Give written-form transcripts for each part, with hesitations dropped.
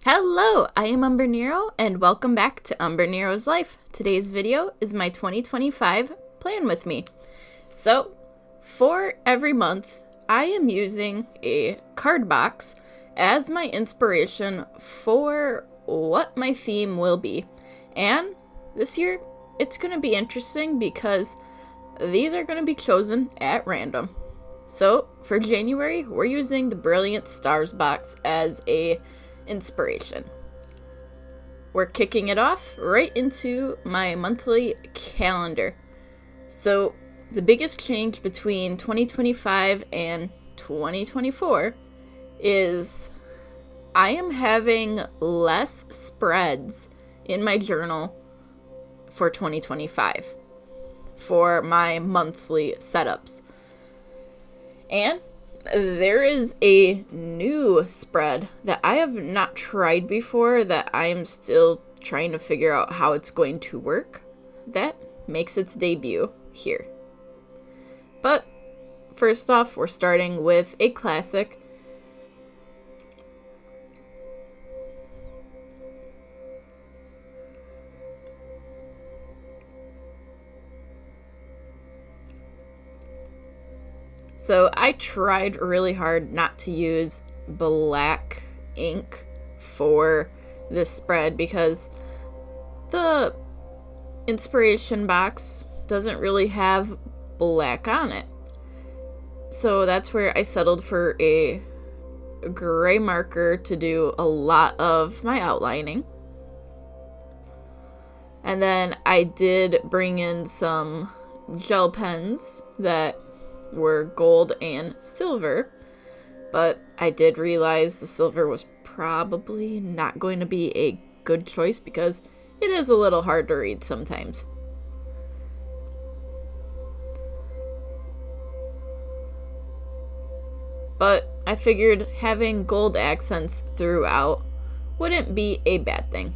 Hello, I am Umbrenero, and welcome back to Umbrenero's Life. Today's video is my 2025 plan with me. So, for every month, I am using a card box as my inspiration for what my theme will be. And this year, it's going to be interesting because these are going to be chosen at random. So, for January, we're using the Brilliant Stars box as a inspiration. We're kicking it off right into my monthly calendar. So the biggest change between 2025 and 2024 is I am having less spreads in my journal for 2025 for my monthly setups. And there is a new spread that I have not tried before that I'm still trying to figure out how it's going to work. That makes its debut here. But first off, we're starting with a classic. So I tried really hard not to use black ink for this spread because the inspiration box doesn't really have black on it. So that's where I settled for a gray marker to do a lot of my outlining. And then I did bring in some gel pens that were gold and silver, but I did realize the silver was probably not going to be a good choice because it is a little hard to read sometimes. But I figured having gold accents throughout wouldn't be a bad thing.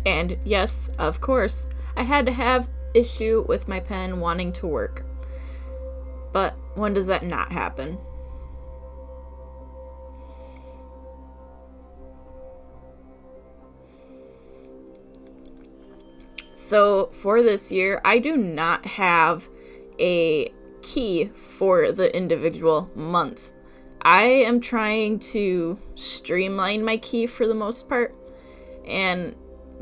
And yes, of course, I had to have issue with my pen wanting to work. But when does that not happen? So for this year, I do not have a key for the individual month. I am trying to streamline my key for the most part and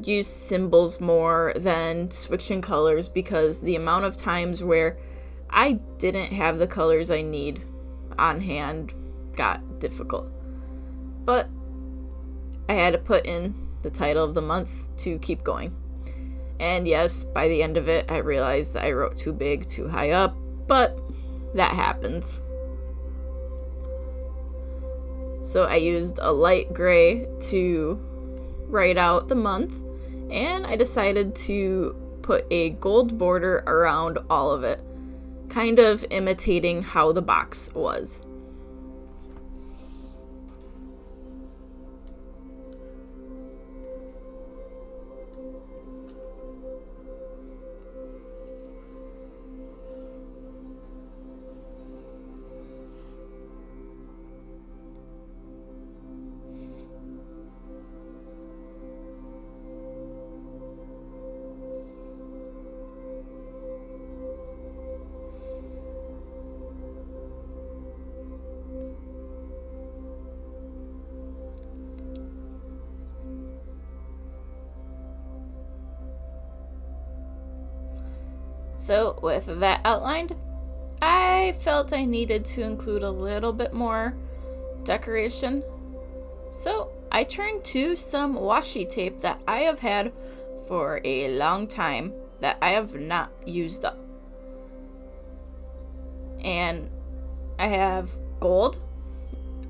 use symbols more than switching colors because the amount of times where I didn't have the colors I need on hand got difficult. But I had to put in the title of the month to keep going. And yes, by the end of it, I realized I wrote too big, too high up, but that happens. So I used a light gray to write out the month, and I decided to put a gold border around all of it, kind of imitating how the box was. So with that outlined, I felt I needed to include a little bit more decoration. So I turned to some washi tape that I have had for a long time that I have not used up. And I have gold,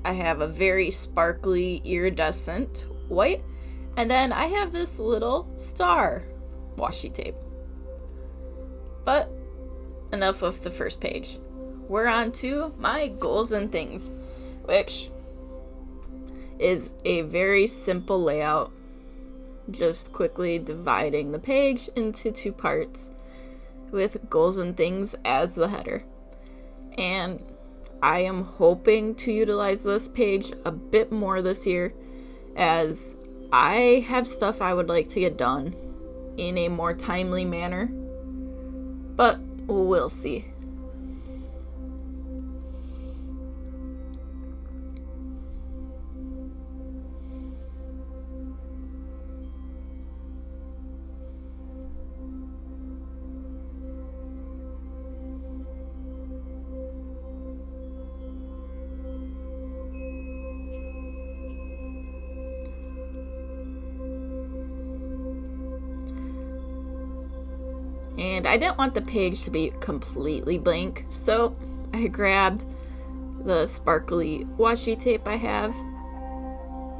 I have a very sparkly iridescent white, and then I have this little star washi tape. But enough of the first page. We're on to my goals and things, which is a very simple layout. Just quickly dividing the page into two parts with goals and things as the header. And I am hoping to utilize this page a bit more this year, as I have stuff I would like to get done in a more timely manner, but we'll see. And I didn't want the page to be completely blank, so I grabbed the sparkly washi tape I have,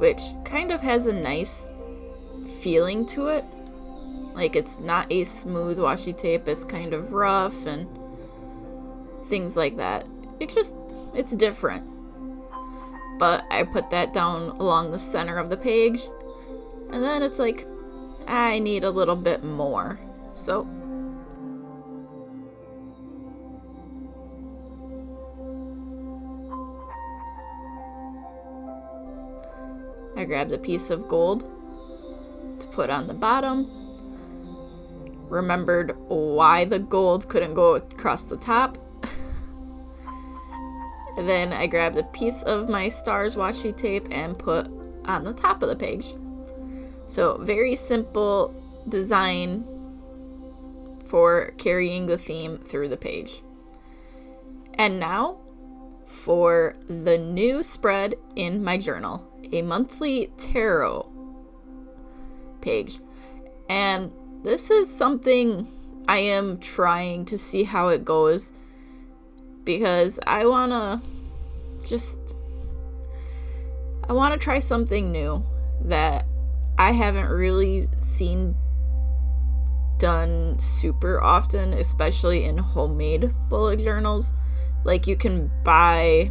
which kind of has a nice feeling to it. Like, it's not a smooth washi tape, it's kind of rough and things like that. It's different. But I put that down along the center of the page, and then it's like, I need a little bit more. So I grabbed a piece of gold to put on the bottom, remembered why the gold couldn't go across the top, and then I grabbed a piece of my stars washi tape and put on the top of the page. So very simple design for carrying the theme through the page. And now for the new spread in my journal, a monthly tarot page. And this is something I am trying to see how it goes, because I want to try something new that I haven't really seen done super often, especially in homemade bullet journals. Like, you can buy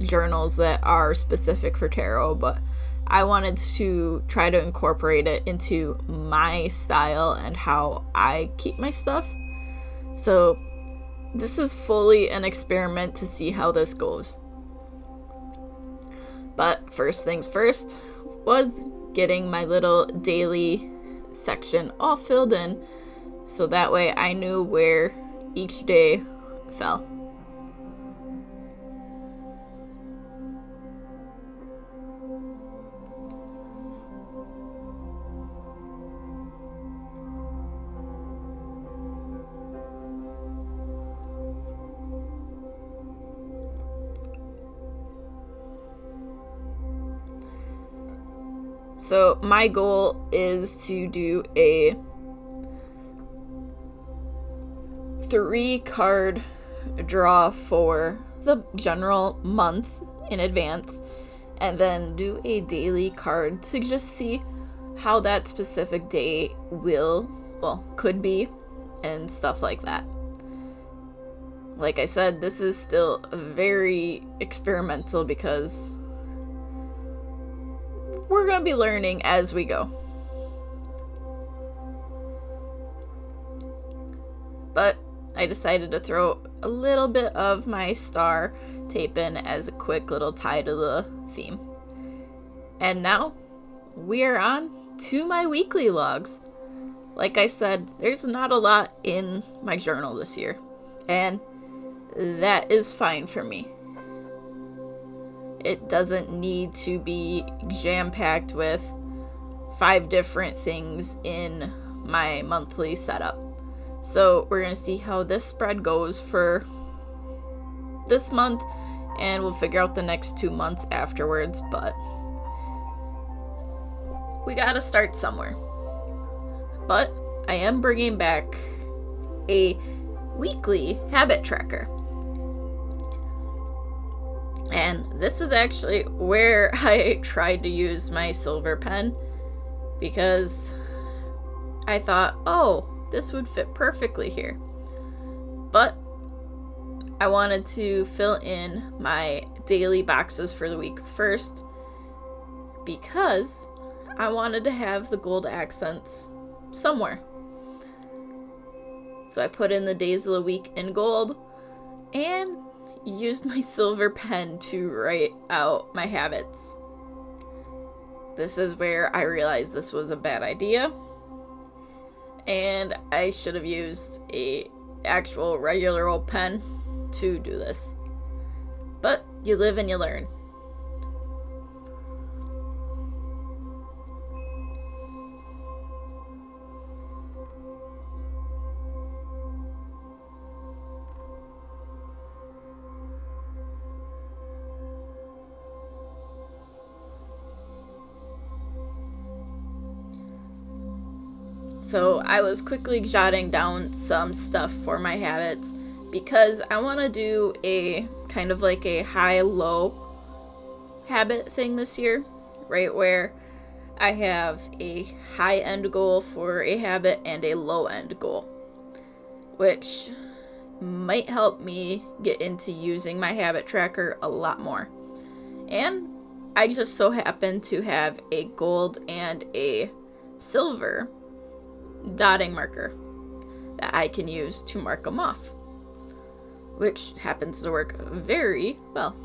journals that are specific for tarot, but I wanted to try to incorporate it into my style and how I keep my stuff. So this is fully an experiment to see how this goes. But first things first was getting my little daily section all filled in, so that way I knew where each day fell. So my goal is to do a 3-card draw for the general month in advance, and then do a daily card to just see how that specific day could be, and stuff like that. Like I said, this is still very experimental because we're going to be learning as we go. But I decided to throw a little bit of my star tape in as a quick little tie to the theme. And now we are on to my weekly logs. Like I said, there's not a lot in my journal this year, and that is fine for me. It doesn't need to be jam-packed with 5 different things in my monthly setup. So we're going to see how this spread goes for this month, and we'll figure out the next 2 months afterwards, but we got to start somewhere. But I am bringing back a weekly habit tracker. And this is actually where I tried to use my silver pen, because I thought, oh, this would fit perfectly here. But I wanted to fill in my daily boxes for the week first, because I wanted to have the gold accents somewhere. So I put in the days of the week in gold, and used my silver pen to write out my habits. This is where I realized this was a bad idea, and I should have used a actual regular old pen to do this. But you live and you learn. So I was quickly jotting down some stuff for my habits because I want to do a kind of like a high-low habit thing this year, right, where I have a high-end goal for a habit and a low-end goal, which might help me get into using my habit tracker a lot more. And I just so happen to have a gold and a silver dotting marker that I can use to mark them off, which happens to work very well.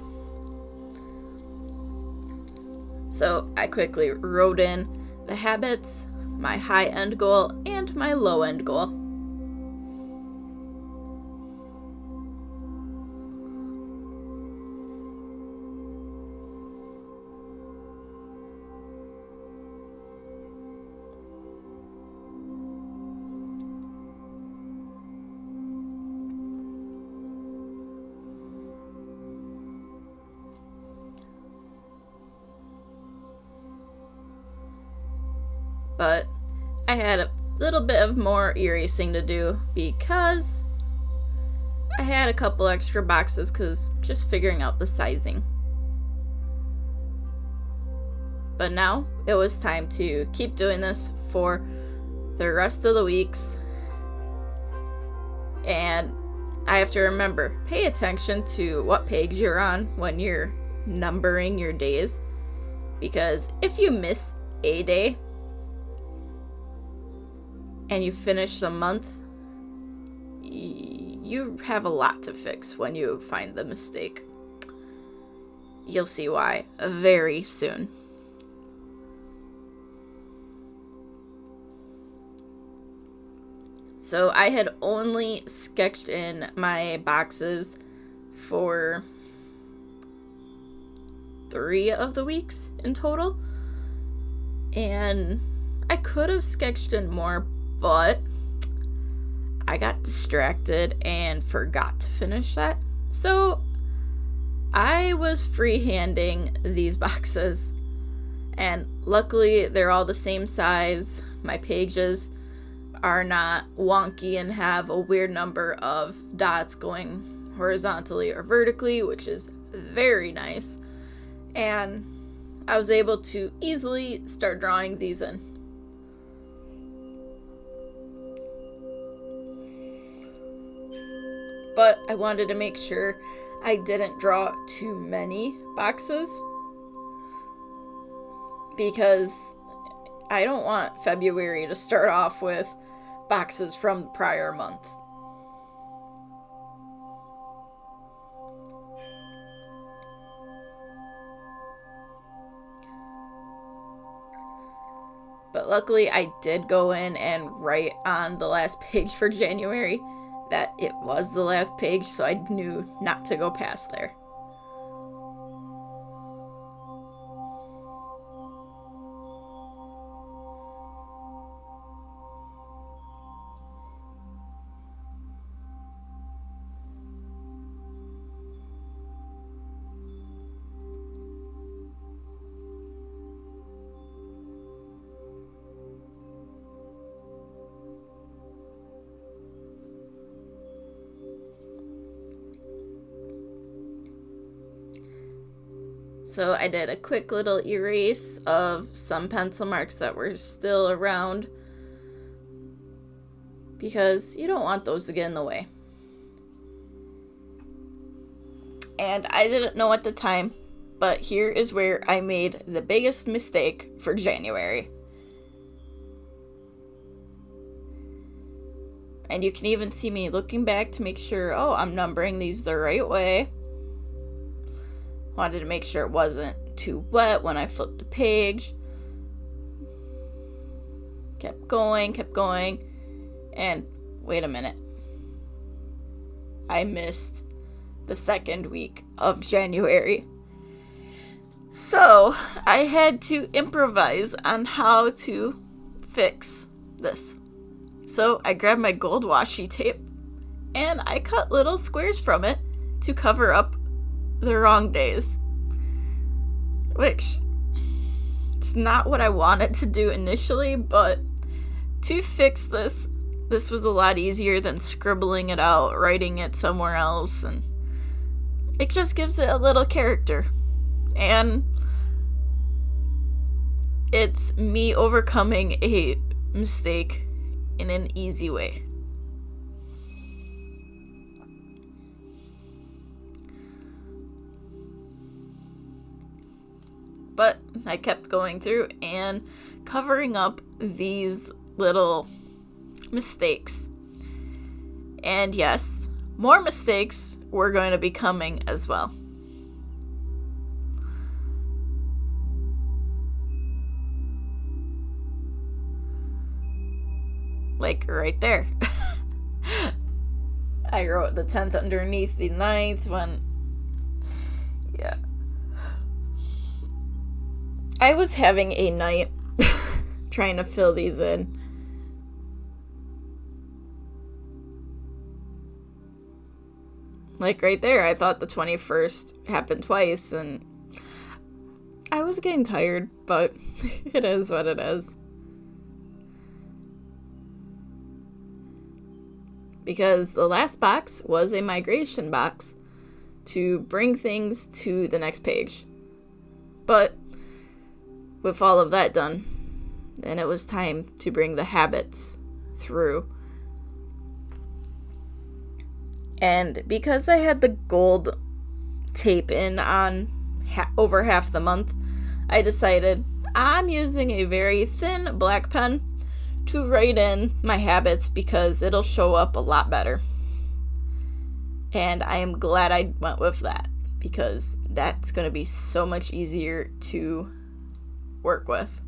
So I quickly wrote in the habits, my high-end goal, and my low-end goal. But I had a little bit of more erasing to do because I had a couple extra boxes because just figuring out the sizing. But now it was time to keep doing this for the rest of the weeks. And I have to remember, pay attention to what page you're on when you're numbering your days. Because if you miss a day, and you finish the month, you have a lot to fix when you find the mistake. You'll see why very soon. So I had only sketched in my boxes for 3 of the weeks in total. And I could have sketched in more, but I got distracted and forgot to finish that. So I was freehanding these boxes, and luckily they're all the same size. My pages are not wonky and have a weird number of dots going horizontally or vertically, which is very nice. And I was able to easily start drawing these in. But I wanted to make sure I didn't draw too many boxes because I don't want February to start off with boxes from the prior month. But luckily I did go in and write on the last page for January that it was the last page, so I knew not to go past there. So I did a quick little erase of some pencil marks that were still around because you don't want those to get in the way. And I didn't know at the time, but here is where I made the biggest mistake for January. And you can even see me looking back to make sure, oh, I'm numbering these the right way. Wanted to make sure it wasn't too wet when I flipped the page. Kept going, and wait a minute. I missed the second week of January. So I had to improvise on how to fix this. So I grabbed my gold washi tape and I cut little squares from it to cover up the wrong days. Which, it's not what I wanted to do initially, but to fix this was a lot easier than scribbling it out, writing it somewhere else, and it just gives it a little character. And it's me overcoming a mistake in an easy way. But I kept going through and covering up these little mistakes. And yes, more mistakes were going to be coming as well. Like right there. I wrote the 10th underneath the 9th when... Yeah. I was having a night trying to fill these in. Like right there, I thought the 21st happened twice, and I was getting tired, but it is what it is. Because the last box was a migration box to bring things to the next page. But with all of that done, then it was time to bring the habits through. And because I had the gold tape in on over half the month, I decided I'm using a very thin black pen to write in my habits because it'll show up a lot better. And I am glad I went with that because that's going to be so much easier to work with.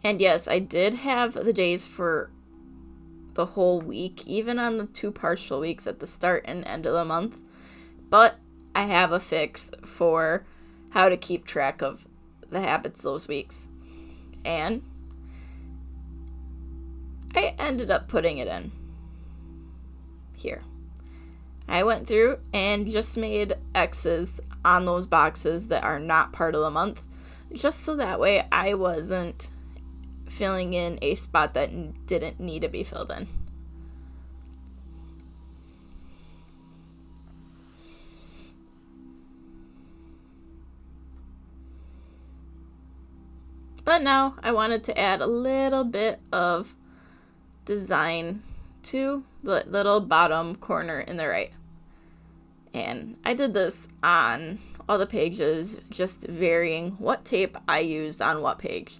And yes, I did have the days for the whole week, even on the 2 partial weeks at the start and end of the month. But I have a fix for how to keep track of the habits those weeks. And I ended up putting it in here. I went through and just made X's on those boxes that are not part of the month, just so that way I wasn't filling in a spot that didn't need to be filled in. But now I wanted to add a little bit of design to the little bottom corner in the right. And I did this on all the pages, just varying what tape I used on what page.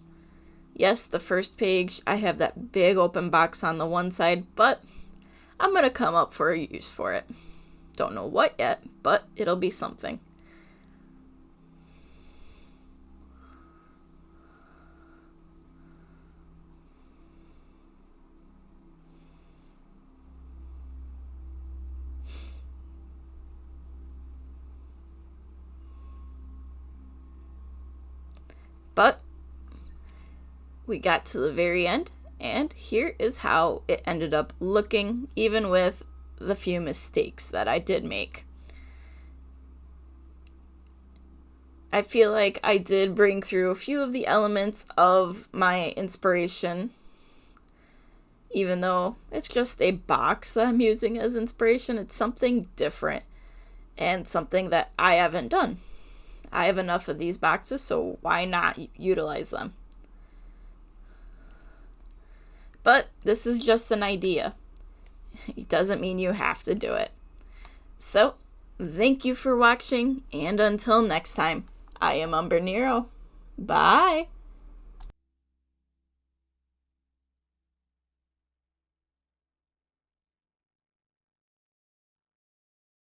Yes, the first page, I have that big open box on the one side, but I'm going to come up for a use for it. Don't know what yet, but it'll be something. But we got to the very end, and here is how it ended up looking, even with the few mistakes that I did make. I feel like I did bring through a few of the elements of my inspiration, even though it's just a box that I'm using as inspiration. It's something different and something that I haven't done. I have enough of these boxes, so why not utilize them? But this is just an idea. It doesn't mean you have to do it. So Thank you for watching, and until next time, I am Umbrenero. Bye!